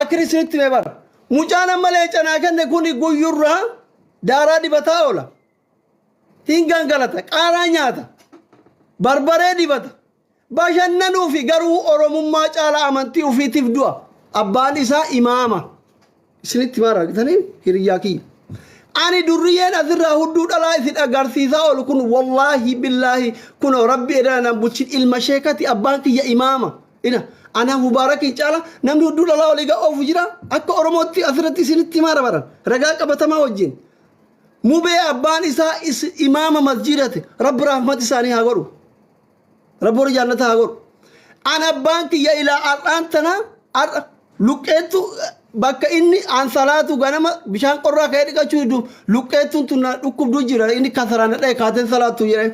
akrisinitti meebar mucaana malee canaa kenne kuni guyyurraa daaraa dibataa oola hingaan galata qaaraa nyaata barbaree dibata bashannanuu fi garuu oromummaa caalaa amantii ufiitiif du'a abbaan isaa imaama isinitti maara argitanii hiriyyaa kiyya ani durriyeen asirraa hudduu dhalaa isin agarsiisaa oolu kun wallaahi billaahi kun rabbi edaanan bulchin ilma sheekati abbaan kiyya imaama ina ana mubaarakin caala namni hudduu dhalaa oliigaa oofu jira akka oromootti asirratti isinitti maara baran ragaa qabatamaa wajjin mubee abbaan isaa imaama masjidate rabbi rahmat isaanii haa godhu rabbi warra jaannata haa godhu ana abbaan kiyya ilaa ar'aantana luqqeettu bakka inni aan salaatu ganama bishaan qorraa ka'ee dhiqachuu hiddu luqqeettuun tun dhukkubduu jira inni kasaraan dha'e kaateen salaatu jedhe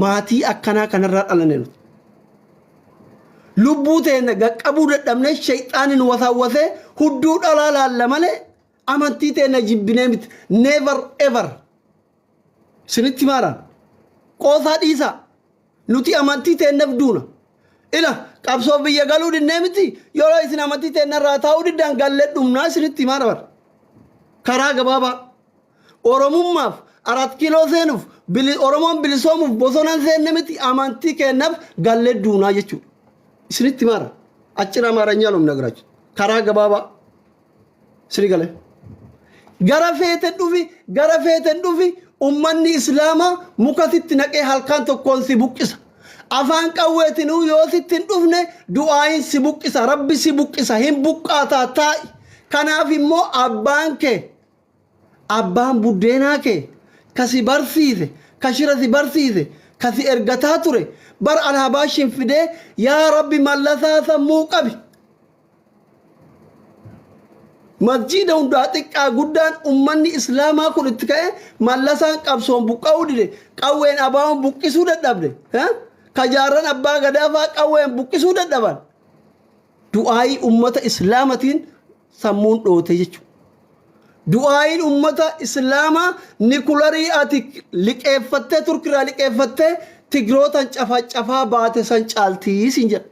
maatii akkanaa kanarraa dhalanne nuti lubbuu teenya gaqqabuu dadhabne shayxaanin wasaawwasee hudduu dhalaa laalla malee amantii teenya jibbinee miti never ever isinitti maaraan qoosaa dhiisaa nuti amantii teenyaaf duuna ila qabsoo biyya galuu dinnee miti yeroo isin amantii teennarraa taa'uu diddaan gallee dhumnaa isinitti maara bara karaa gabaabaa oromummaaf 4 kiiloo seenuuf oromoon bilisoomuuf bosonan seenne miti amantii keenyaaf gallee duunaa jechuudha isinitti maara achirraa maaranyaa lomna garaachu karaa gabaabaa isini galee gara feeten dhufi ummanni islaamaa mukatitti naqee halkaan tokkoon si buqqisa afaan qawweetinuu yoo sittin dhufne du'aayin si buqqisa rabbi si buqqisa hin buqqaataa taa'i kanaaf immoo abbaan buddeenaa kee kasi barsiise kashira si barsiise kasi ergataa ture bar alhabaashin fidee yaa rabbi mallasaa sammuu qabi masjida hundaa xiqqaa guddaan ummanni islaamaa kun itti ka'e mallasaan qabsoon buqqa'uu dide qawween abaa'uun buqqisuu dadhabde kajaarran abbaa gadaafaa qawween buqqisuu dadhaban du'aayii ummata islaamatiin sammuun dhoote jechuudha du'aayiin ummata islaamaa nikularii ati liqeeffattee turkiraa liqeeffattee tigrootan cafaa baate san caaltii sin jedha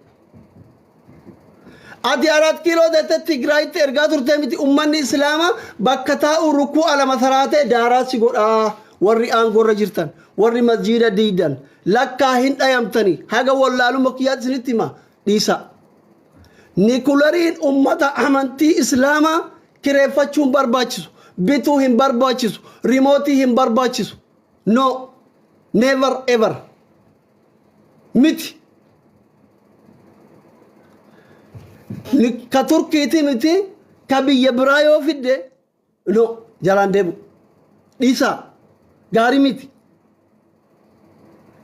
ati 4 kiiloo deette tigraayitti ergaa turtee miti ummanni islaamaa bakka taa'u rukuu alama saraatee daaraa si godhaa warri aangorra jirtan warri masjida diidan lakkaa hin dhayamtanii haga wallaaluma kiyyaatti isinitti hima dhiisa nikulariin ummata amantii islaamaa kireeffachuun barbaachisu bituu hin barbaachisu rimootii hin barbaachisu no never ever miti ka turkiiti miti ka biyya biraa yoo fidde no jalaan deebu dhiisaa gaarii miti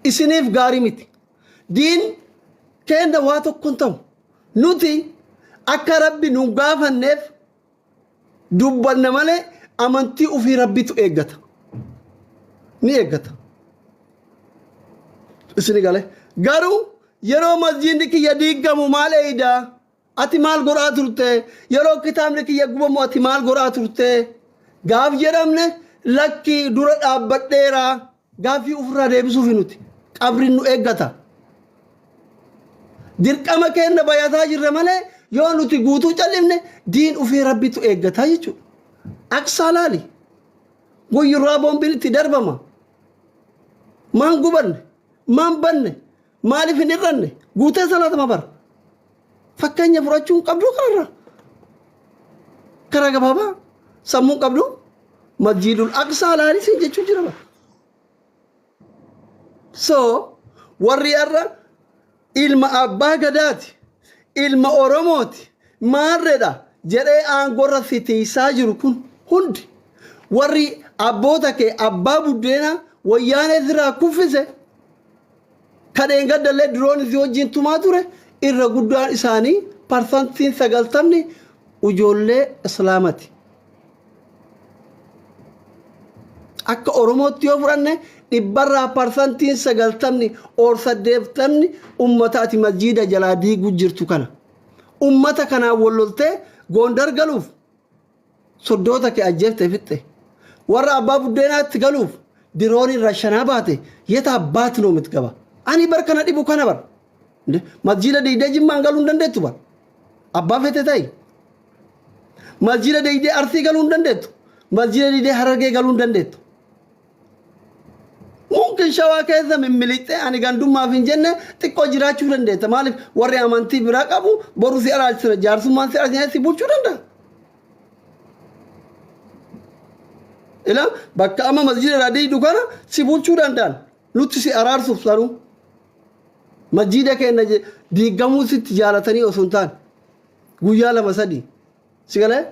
isiniif gaarii miti diin keenya waa tokkon ta'u nuti akka rabbi nu gaafanneef dubbanna malee amantii ufii rabbitu eeggata ni eeggata isini gale garuu yeroo masjiidni kiyya diigamu maal eeydaa ati maal godhaa turte yeroo kitaabni kiyya gubamu ati maal godhaa turte gaaf jedhamne lakki dura dhaabbadheera gaafii ofirraa deebisuuf nuti qabrin nu eeggata dirqama keenya bayataa jirra malee yoo nuti guutuu callifne diin ufii rabbitu eeggata jechuudha aksaa laali guyyurraa boombiin itti darbama maan gubanne maan banne maaliif hin irranne guutee salaatama bara fakkeenya furachuun qabdu karaa gabaabaa sammuun qabdu masjidul aqsaa laali siin jechuu jira bara so warri arra ilma abbaa gadaati ilma oromooti maarreedha jedhee aangorra fitiisaa jiru kun hundi warri abboota kee abbaa buddeenaa wayyaanee irraa kuffise kadheen gaddallee diroon isii wajjin tumaa ture irra guddaan isaanii parsantiin 90 ijoollee islaamati akka oromootti yoo fudhanne dhibbarraa parsantiin 90 or 80 ummataati masjida jalaa diiguu jirtu kana ummata kanaa walloltee gondar galuuf soddoota kee ajjeeftee fixxe warra abbaa buddeenaatti galuuf diroon irra shanaa baate yeta abbaati noo mit gaba ani bar kana dhibu kana bar masjida diidee jimmaan galuu hin dandeettu bar abbaa fete ta'i masjida deeyidee Arsii galuu hin dandeettu. Masjida deeyidee Harargee galuu hin dandeettu. Mungkin shawaa keessa mimmilixee ani gandummaaf hin jenne xiqqoo jiraachuu dandeetta. Maaliif warri amantii biraa qabu boru si araarsa jaarsummaan si araarsa si bulchuu danda'a. Ila bakka amma masjida radii dukana si bulchuu danda'an nuti si araarsuuf sanuu. Masjida keenya diigamuu sitti jaalatanii osoo hin taane guyyaa lama sadii si galee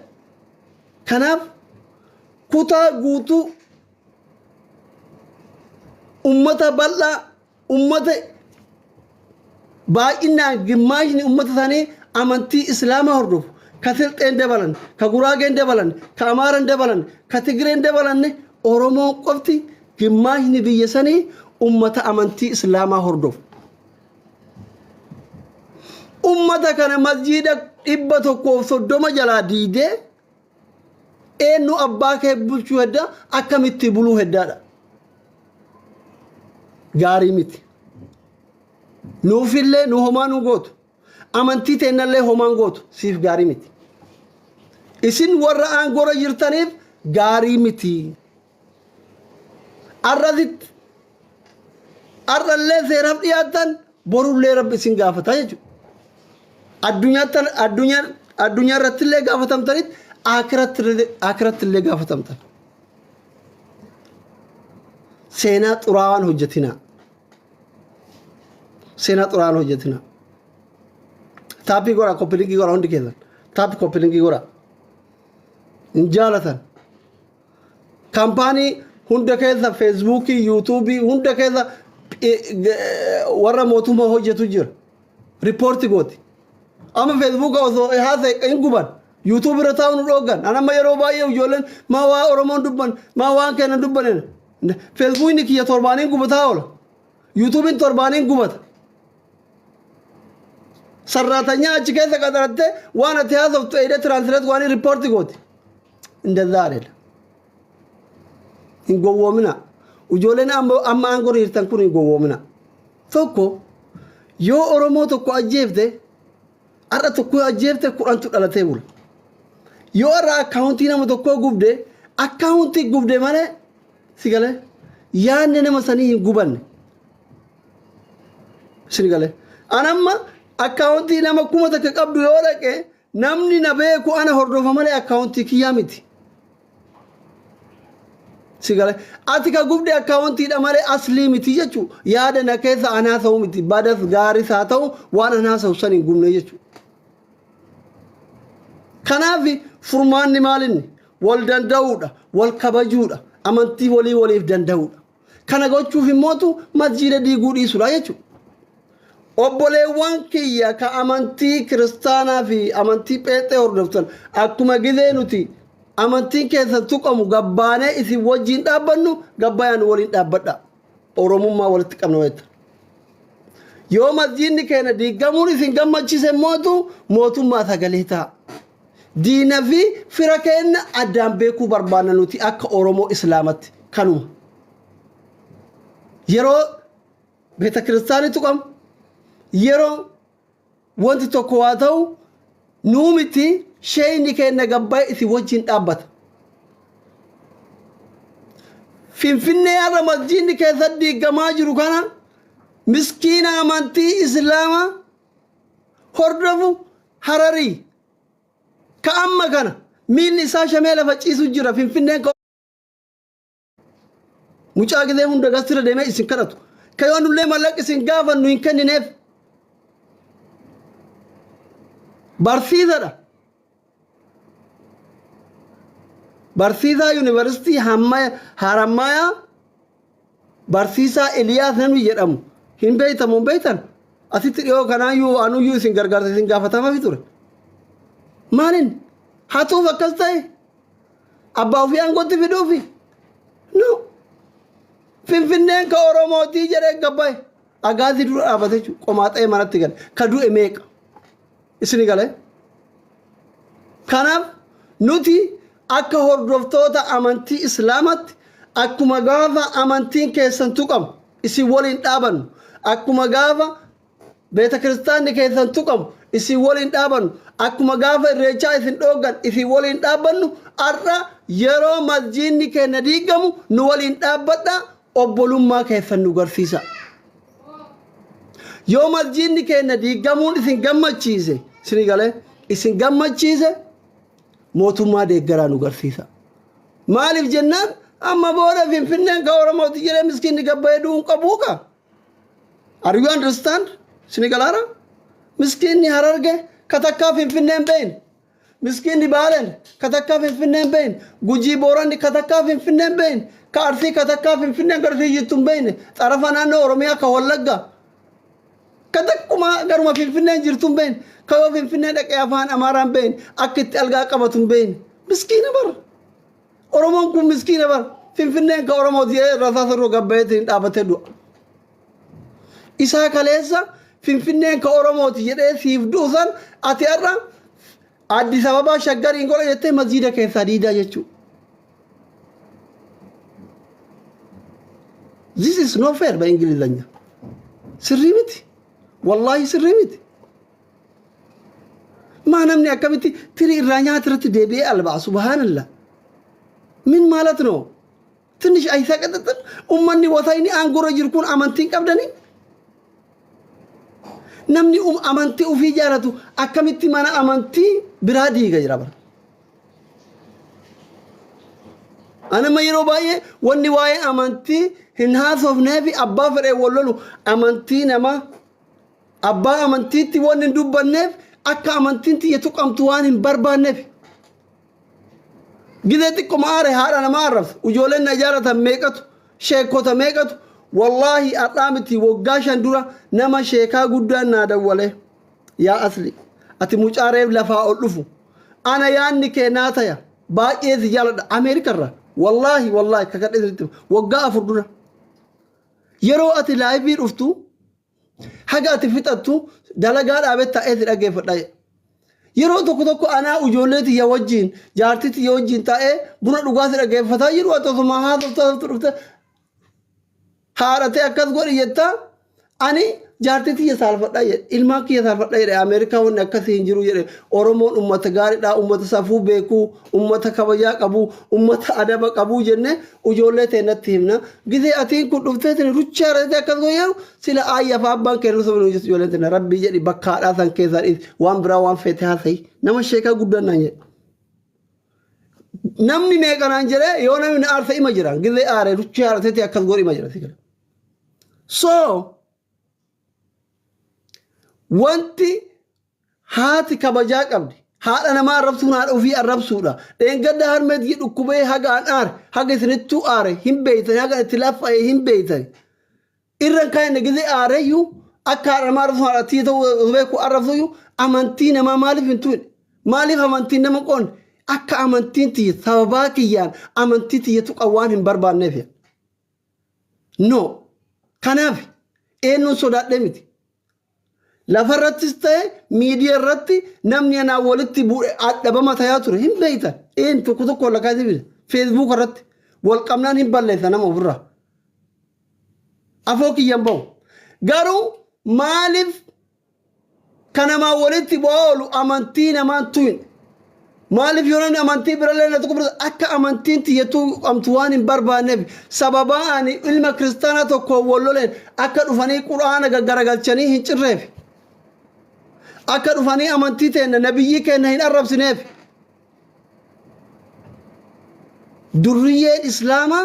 kanaaf kutaa guutuu ummata bal'aa ummata baay'inaan gimmaashni ummata isaanii amantii islaamaa hordofu ka Silxeen dabalan ka Guraageen dabalan ka Amaaran dabalan ka Tigreen dabalan Oromoon qofti gimmaashni biyya sanii ummata amantii islaamaa hordofu. Ummata kana masjida 130 jalaa diidee eenyu abbaa kee bulchuu hedda akkamitti buluu heddaadha. Gaarii miti. Nuufillee nu homaa nu gootu. Amantii teennallee homaan gootu siif gaarii miti. Isin warra aangora jirtaniif gaarii miti. Arrallee seeraaf dhiyaatan borullee rabbi isin gaafata jechuudha. Addunyaa irratti illee gaafatamtanitti akiratti illee gaafatamtan. Seenaa xuraawaan hojjetinaa. Seenaa xuraawaan hojjetinaa. Taappii godhaa koppilinkii godhaa hundi keessan. Taappii koppilinkii godhaa. Hin jaalatan. Kaampaanii hunda keessa feesbuukii, yuutuubii hunda keessa warra mootummaa hojjetu jira. Riippoortii gooti. Amma feesbuuka osoo haasa'e hin guban. Yuutuubii irra taa'uun dhoogan. Anamma yeroo baay'ee ijoolleen maa waa Oromoon dubban maa waan keenya dubbanen. Feesbuukni kiyya torbaaniin gubataa oola. Yuutuubiin torbaaniin gubata. Sarraatanyaa achi keessa qaxarattee waan ati haasoftu eedee tiraansileet waan riippoortii gooti. Indazaa adeela. Hin gowwoomina. Ijoolleen amma aangoo hirtan kun hin gowwoomina. Tokko yoo Oromoo tokko ajjeefte arra tokko ajjeefte 10tu dhalatee bula. Yoo arra akkaawuntii nama tokkoo gubde akkaawuntii gubde malee si galee yaadne nama sanii hin gubanne. Si galee anamma akkaawuntii nama 1000 takka qabdu yoo dhaqe namni na beeku ana hordofa malee akkaawuntii kiyyaa miti. Si galee ati ka gubde akkaawuntiidha malee aslii miti jechuudha. Yaada na keessa anaa ta'u miti badas gaaris haa ta'u waan anaa ta'u san hin gubne jechuudha. Kanaaf furmaanni maalinni wal danda'uudha wal kabajuudha amantii waliif danda'uudha. Kana gochuuf immootu masjida diiguu dhiisudha jechuudha. Obboleewwan kiyya ka amantii kiristaanaa fi amantii pheenxee hordoftan akkuma gizee nuti amantiin keessan tuqamu gabbaanee isin wajjin dhaabbannu gabbayaan waliin dhaabbadha. Oromummaa walitti qabna wayita. Yoo masjidni keenya diigamuun isin gammachiise mootummaa sagalee ta'a. Diina fi fira keenya addaan beekuu barbaanna nuti akka Oromoo Islaamatti kanuma. Yeroo beeta kiristaanii tuqamu yeroo wanti tokko waa ta'u nuu miti sheeyni keenya gabbaa'e isin wajjin dhaabbata. Finfinnee har'a masjidni keessatti diigamaa jiru kana miskiina amantii Islaamaa hordofu Hararii ka amma kana miilli isaa shamee lafa ciisu jira Finfinneen mucaa gizee hunda gastira deemee isin kadhatu ka yoo nullee mallaqa isin gaafannu hin kennineef barsiisadha. Barsiisaa yuunivarsiitii Harammayaa barsiisaa Eliyaas namni jedhamu hin beeytamu hin beeytan asitti dhiyoo kanaayyuu anuyyuu isin gargaarsa isin gaafatamafi ture. Maalin hatuuf akkas ta'e abbaa ofii aangootti fiduufi no Finfinneen ka Oromootii jedhee gabbaa'e agaazii dura dhaabate qomaa ta'e manatti gale ka du'e meeqa isini gale. Kanaaf nuti akka hordoftoota amantii Islaamatti akkuma gaafa amantiin keessan tuqamu isin waliin dhaabannu akkuma gaafa beeta kiristaanni keessan tuqamu isin waliin dhaabannu akkuma gaafa irreechaa isin dhooggan isin waliin dhaabannu har'a yeroo masjiidni keenya diigamu nu waliin dhaabbadha obbolummaa keessan nu garsiisa. Yoo masjiidni keenya diigamuun isin gammachiise isin galee isin gammachiise mootummaa deeggaraa nu garsiisa. Maaliif jennaan amma booda Finfinneen ka Oromooti jedhee miskiinni gabbayee du'uun qabuu ka. Are you understand? Isin galaara? Miskiinni Hararge katakkaa Finfinneen beeyne. Miskiinni Baaleen katakkaa Finfinneen beeyne. Gujii Booranni katakkaa Finfinneen beeyne. Ka Arsii katakkaa Finfinneen garfii jirtuun beeyne. Xarafa naannoo Oromiyaa ka Wallaggaa. Katakkuma garuma Finfinneen jirtuun beeyne. Ka yoo Finfinneen dhaqee afaan Amaaraan beeyne. Akka itti algaa qabatuun beeyne. Miskiina bara. Oromoon kun miskiina bara. Finfinneen ka Oromooti rasaasa irra gabbayeetiin dhaabatee du'a. Isaa kaleessa Finfinneen ka Oromooti jedhee siif duusan ati har'a Addis Ababaa shaggariin godha jettee masjiida keessaa diidaa jechuudha. This is no fair by Ingilizanya. Sirrii miti. Wallahi sirrii miti. Maa namni akkamitti tirii irraa nyaata irratti deebi'ee albaa subhaanallah. Min maalat noo? Tinish aysaa qaxaxan ummanni wasayni aangurra jiru kun amantiin qabdanii? Namni amantii ufii jaaratu akkamitti mana amantii biraa diiga jira bara. Anama yeroo baay'ee wanni waa'ee amantii hin haasofnee fi abbaa fedhee wallolu amantii nama abbaa amantiitti wanni hin dubbanneef akka amantiin tiyya tuqamtu waan hin barbaanneef. Gizee xiqquma aare haadha nama arrabsa ijoolleen na jaaratan meeqatu sheekota meeqatu wallahi adhaamiti waggaa shan dura nama sheekaa guddaan naa dawwale yaa asli ati mucaareef lafaa ol dhufu ana yaanni kee naa taya baay'ee si jaaladha Ameerikarra wallahi kakadhe waggaa afur dura yeroo ati laayivii dhuftu haga ati fixattu dalagaa dhaabet ta'ee si dhaggeeffadha yeroo tokko anaa ijoolleeti yaa wajjin jaartiti yaa wajjin ta'ee buna dhugaa si dhaggeeffataa jiru atosuma haasoftaa dhufte haadhatee akkas godhi jetta ani jaartiti yaa saalfadha jedhe ilmaa kiyya saalfadha jedhe Ameerikaa wanni akkasii hin jiru jedhe Oromoon ummata gaariidha ummata safuu beekuu ummata kabajaa qabu ummata adaba qabu jenne ijoollee teenatti himna gizee atiin kun dhufteetin ruchaa haadhatee akkas godheeru sila aayyaa fa abbaan kennu sabni hojjetu ijoolleen teena rabbii jedhi bakkaadhaa san keessaa dhiisi waan biraa waan feete haasayi nama sheekaa guddannaan jedhe. Namni meeqanaan jedhee yoo namni aarsa ima jiran gizee aare ruchaa haadhateeti akkas godhi ima jira sigala. So wanti haati kabajaa qabdi haadha namaa arrabsuun haadha ofii arrabsuudha dheengadda harmeet dhukkubee hagaan aare haga isinittuu aare hin beeytani haga itti laffa'ee hin beeytani irran kaayinne gizee aareyyuu akka haadha namaa arrabsuun haadha tii ta'uu beeku arrabsuyyuu amantii namaa maaliif hin tuune maaliif amantiin nama qoonne akka amantiin tiyya sababaa kiyyaan amantii tiyya tuqa waan hin barbaanneef no kanaaf eenyuun sodaadhee miti. Lafarrattis ta'e miidiyaa irratti namni anaa walitti bu'e adhabama tayaa ture hin beeytan een tokko lakkaa'ee bile Facebook irratti wal qabnaan hin balleessa nama ofirraa afoo kiyyan bahu garuu maaliif kanamaa walitti bu'aa oolu amantii namaan tuyin maaliif yoo namni amantii birallee na tokko akka amantiin tiyyatu amtu waan hin barbaanneef sababaa ani ilma kiristaanaa tokko walloleen akka dhufanii quraana gaggaragalchanii hin cirreef. Akka dhufanii amantii teenya nabiyyi keenya hin arrabsineef durriyyeen islaamaa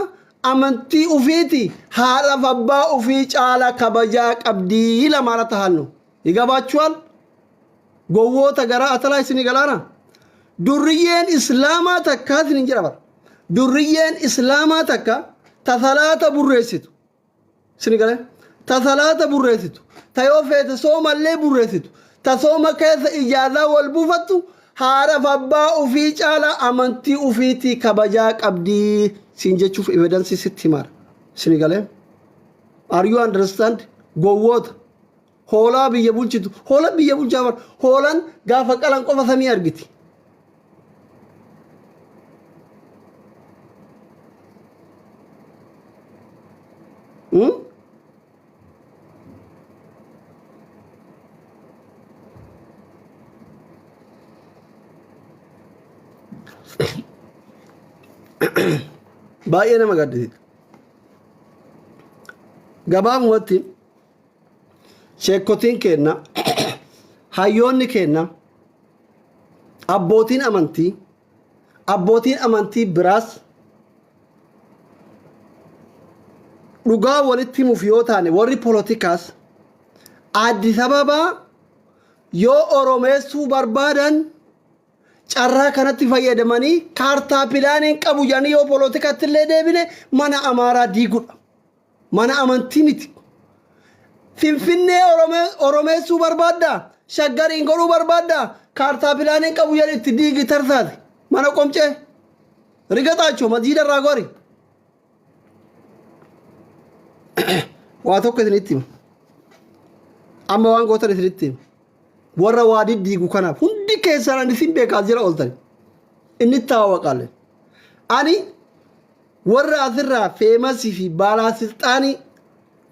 amantii ufiiti haadhaaf abbaa ufii caalaa kabajaa qabdii lamaana tahannu igabaachuwal gowwoota garaa atalaa isin galaana durriyyeen islaamaa takka isin hin jedhabar durriyyeen islaamaa takka tasalaata burreessitu isin galee tasalaata burreessitu tayoo feete soomallee burreessitu tasooma keessa ijaazaa wal buufattu haadhaaf abbaa ufii caalaa amantii ufiitii kabajaa qabdii siin jechuuf evidensi sitti himara isin galee are you understand gowwoota hoolaa biyya bulchitu hoola biyya bulchaa bar hoolan gaafa qalan qofa samii argiti baay'ee nama gaddisiisa. Gabaabumatti sheekotiin kenna, hayyoonni kenna, abbootiin amantii biraas dhugaa walitti himuuf yoo taane warri poolotikaas Addis Ababaa yoo oromeessuu barbaadan carraa kanatti fayyadamanii kaartaa pilaaniin qabu jedhanii yoo poolotikatti illee deebine mana amaaraa diigudha. Mana amantii miti. Finfinnee oromeessuu barbaaddaa? Shaggariin godhuu barbaaddaa? Kaartaa pilaaniin qabu jedhanii itti diigi tarsaati. Mana qomcee rigaxaachoo masjiida irraa gori. Waa tokko isinitti hima. Amma waan gootan isinitti hima. Warra waa diddiigu kanaaf hundi keessaan isin beekaa jira ooltan. Inni taa'aa qaalle. Ani warra asirraa feemasii fi baalaasixaanii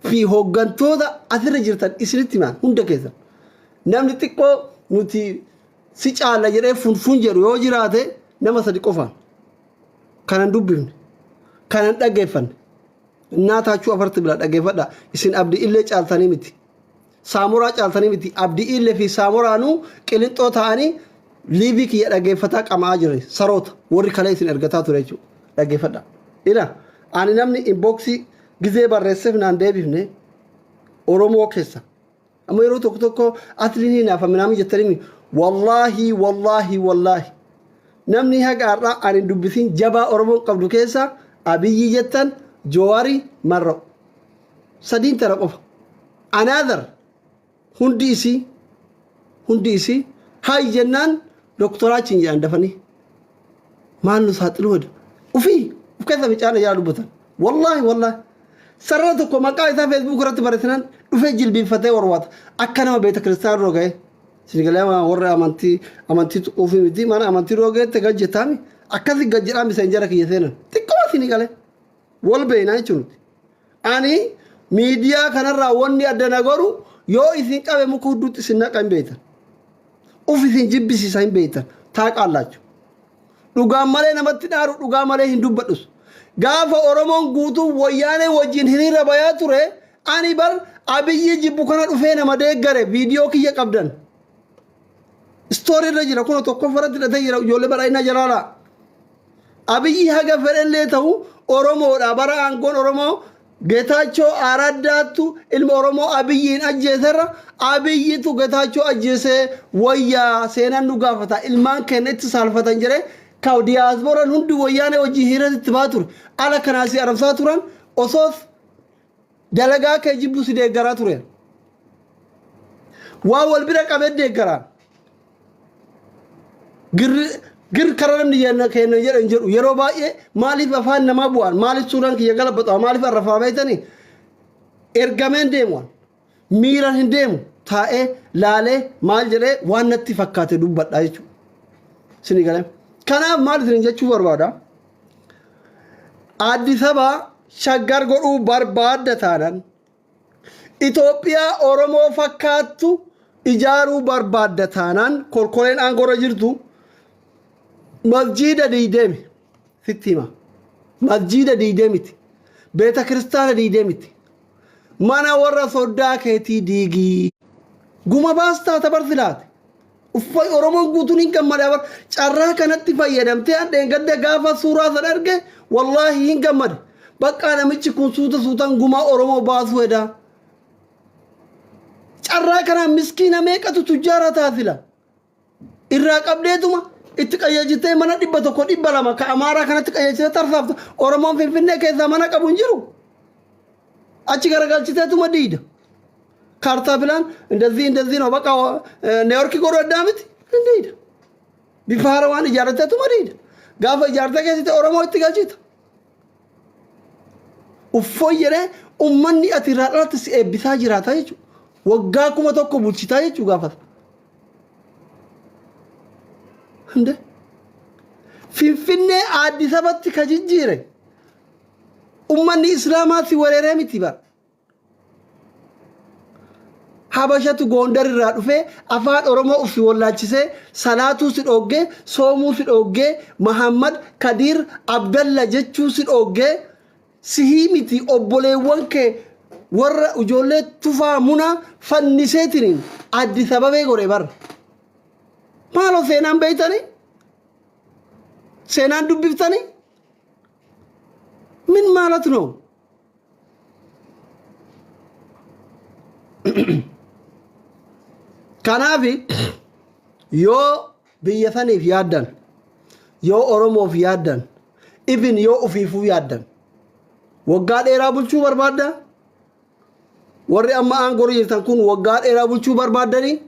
fi hooggantoota asirra jirtan isinitti himaa hunda keessan. Namni xiqqoo nuti si caalla jedhee funfun jedhu yoo jiraate nama sadi qofaan. Kanan dubbifne, kanan dhaggeeffanne. Naataachuu afarti bila dhaggeeffadha. Isin abdii illee caaltanii miti. Saamuraa caaltanii miti. Abdii illee fi saamuraanuu qilixxoo ta'anii liivii kiyya dhaggeeffataa qamaa jire. Saroota warri kalee isin ergataa ture jechuudha. Dhaggeeffadha. Ila ani namni inboxii gizee barreesseef naan deebifne Oromoo keessa. Amma yeroo tokko tokko atliin naafaminaami jettanii wallaahi namni hagaarraa ani dubbisiin jabaa Oromoo qabdu keessa Abiyyi jettan Jowaari Marro. Sadiin tara qofa. Another hundi isii hay jennaan doktoraachiin jedhan dafanii maal nu saaxilu wada ufii uf keessa micaana yaa dubbatan wallaahi sarara tokko maqaa isaa feesbuuk irratti barreessinan dhufee jilbiinfatee warwaata akka nama beeta kiristaanaa dura ga'e sinigalee warra amantii tuquufii miti mana amantii dura ga'etti gajjetaami akkasii gajjedhaan biseen jara kiyya seenan xiqqoo sinigalee wal beeynaa jechuun ani miidiyaa kanarraa wanni addana goru yoo isin qabe muka hudduutti isin naqa hin beeytan uf isin jibbisiisa hin beeytan taaqaallaachu dhugaan malee namatti dhaaru dhugaa malee hin dubbadhus gaafa Oromoon guutuu wayyaanee wajjin hiriira bayaa ture ani bar Abiyyi jibbu kana dhufee nama deeggare viidiyoo kiyya qabdan story irra jira kun tokko faratti hidhatee jira ijoollee badhaadhinaa jalaala Abiyyi haga fedhellee ta'u Oromoodha bara aangoon Oromoo Geetaachoo Araddaattu ilma Oromoo Abiyyiin ajjeeserra Abiyyitu Geetaachoo ajjeesee wayyaa seenan nu gaafata ilmaan keenya itti saalfatan jedhee kaw diyaaspooraan hundi wayyaanee wajjin hiriira itti baa ture ala kanaasii arabsaa turan osoos dalagaa kee jibbu si deeggaraa ture waa wal bira qabee deeggaraa gir karaa namni keenya jedhan jedhu yeroo baay'ee maaliif afaan namaa bu'an maaliif suuraan kiyya galabbata maaliif arrafaa beeytanii ergameen deemuwan miiraan hin deemu taa'ee laalee maal jedhee waan natti fakkaate dubbadhaa jechuudha sinii galee kanaaf maal isin jechuu barbaada Addis Ababaa shaggar godhuu barbaadda taanaan Itoophiyaa Oromoo fakkaattu ijaaruu barbaadda taanaan kolkoleen aangorra jirtu masjiida diidemi sittima masjiida diidemiti beeta kiristaana diidemiti mana warra soddaa keetii diigii guma baastaa tabarsilaate uffay Oromoon guutuun hin gammada bar carraa kanatti fayyadamtee andeen gadda gaafa suuraa san arge wallaahi hin gammada bakka namichi kun suutaan guma Oromoo baasuu eda carraa kana miskiina meeqatu tujjaara taasila irraa qabdeetuma itti qayyajitee mana 100 ka Amaaraa kanatti qayyajitee tarsaafta Oromoon Finfinnee keessaa mana qabu hin jiru achi garagalchiteetuma diida kaartaa pilaan እንደዚህ ነው በቃ ኒውዮርክ ጎረዳምት እንዴት ቢፋራ ዋን ijaarrateetuma diida gaafa ijaartee keessatti Oromoo itti galchita uffoo jedhee ummanni ati irraa dhalatti si eebbisaa jiraata jechuudha waggaa kuma tokko bulchitaa jechuudha gaafata hinde Finfinnee Addis Ababatti ka jijjiire ummanni islaamaa si weeraree miti bara habashatu Gondar irraa dhufee afaan Oromoo ufi wallaachisee salaatuu si dhoggee soomuu si dhoggee Muhammad Kadir Abdalla jechuu si dhoggee sihii miti obboleewwan kee warra ijoollee tufaa muna fanniseetiin Addis Ababaa godhe bar maaloo seenaan beeytanii seenaan dubbiftanii min maalat ነው kanaafi yoo biyya saniif yaaddan yoo Oromoof yaaddan ibin yoo ufiifuu yaaddan waggaa dheeraa bulchuu barbaadda warri amma aangoo jirtan kun waggaa dheeraa bulchuu barbaaddanii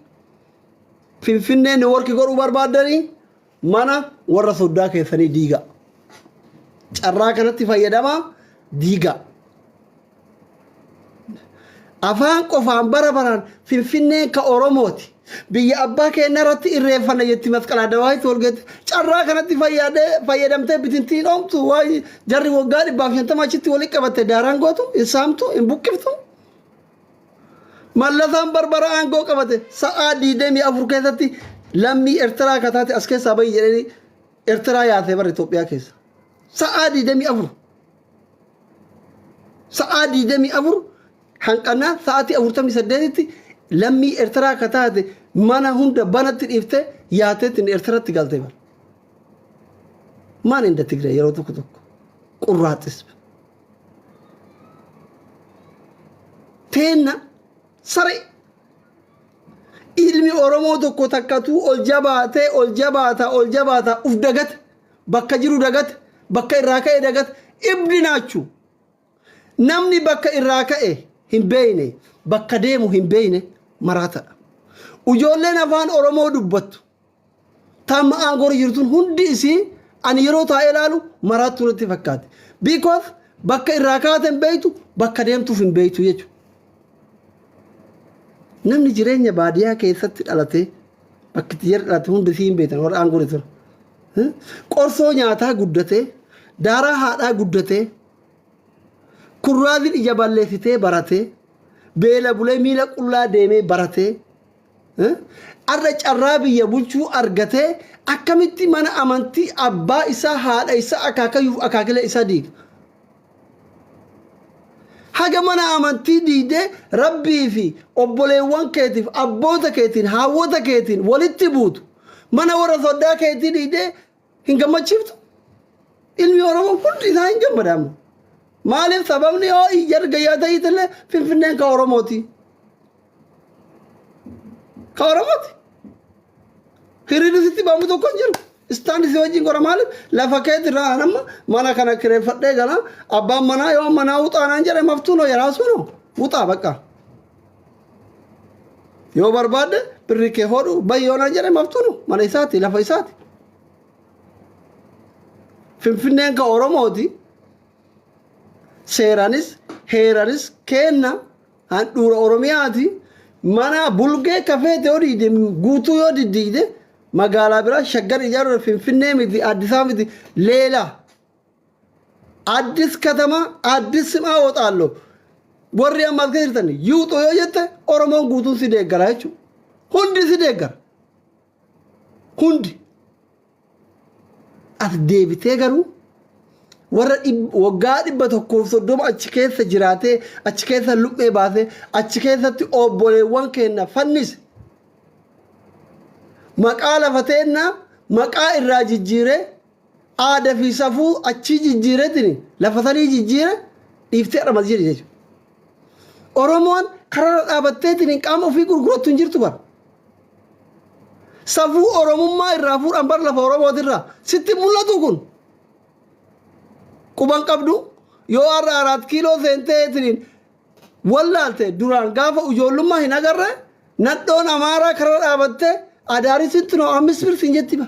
Finfinnee ni warki godhuu barbaaddanii mana warra soddaa keessanii diiga carraa kanatti fayyadamaa diiga afaan qofaan barabaraan Finfinnee ka Oromooti biyya abbaa keenya irratti irreeffanna jetti masqalaa dawaayit walgeet carraa kanatti fayyadamtee bitintiin oomtu waay jarri waggaa 150 achitti wali qabatte daaraan gootu isaamtu hin buqqiftu mallasaan barbara aangoo qabate sa'aa 24 keessatti lammii Eertiraa kataate as keessaa bayi jedhanii Eertiraa yaasee bar Itoophiyaa keessa sa'aa 24 sa'aa 24 hanqana sa'aatii 48tti lammii Eertiraa kataate mana hunda banatti dhiifte yaateetiin Eertiraatti galte bar maan inda Tigree yeroo tokko qurraaxis teenna sare ilmi Oromoo tokko takkatu ol jabaata uf dagate bakka jiru dagate bakka irraa ka'e dagate ibdinaachu namni bakka irraa ka'e hin beeyne bakka deemu hin beeyne maraata ijoolleen afaan Oromoo dubbattu tamma aangoo jirtuun hundi isii ani yeroo taa'ee ilaalu maraattu natti fakkaate because bakka irraa kaaten beeytu bakka deemtuuf hin beeytu jechuudha namni jireenya baadiyaa keessatti dhalate bakki xiyyeer dhalate hundi isii hin beeytan warra aangoo jirtu qorsoo nyaataa guddate daaraa haadhaa guddate kurraazin ija balleessitee barate beela bulee miila qullaa deemee barate arra carraa biyya bulchuu argate akkamitti mana amantii abbaa isaa haadha isaa akaakayyuuf akaakilee isaa diiga haga mana amantii diidee rabbii fi obboleewwan keetiif abboota keetiin haawwota keetiin walitti buutu mana warra soddaa keetii diidee hin gammachiiftu ilmi Oromoo hundi isaa hin gammadamu maaliif sababni yoo iyyaar gayyaa ta'itille Finfinneen ka Oromooti hiriirisitti baamu tokko hin jiru istaandi si wajjin gora maaliif lafa keetirraa nama mana kana kireeffadhee gala abbaan manaa yoo manaa wuxaanaan jedhe maftuunoo yaraasuunoo wuxaa bakka yoo barbaadde birri kee hodhu bayyoonaan jedhe maftuunoo mana isaati lafa isaati Finfinneen ka Oromooti seeranis heeranis kenna handhuura Oromiyaati mana bulgee kafeete yoo diide guutuu yoo diddiide magaalaa biraa shaggar ijaaruudha Finfinnee miti Addis miti leela Addis katama Addis simaa wooxaallo warri ammas keessa jirtan yuuxoo yoo jette Oromoon guutuun si deeggara jechuudha hundi si deeggara hundi as deebitee garuu warra waggaa 130 achi keessa jiraatee achi keessa luphee baasee achi keessatti obboleewwan keenya fannise maqaa lafateenna maqaa irraa jijjiiree aadaa fi safuu achi jijjiireetiin lafatanii jijjiire dhiiftee dhamas jedhe jechuudha Oromoon karaa dhaabatteetiin qaama ofii gurgurattu hin jirtu bara safuu Oromummaa irraa fuudhan bar lafa Oromootirraa sitti mul'atu kun quban qabdu yoo har'a 4 kiiloo seenteetiin wallaalte duraan gaafa ijoollummaa hin agarre nadhoon Amaaraa karaa dhaabattee adaarisitti noo 5 birsiin jetti ba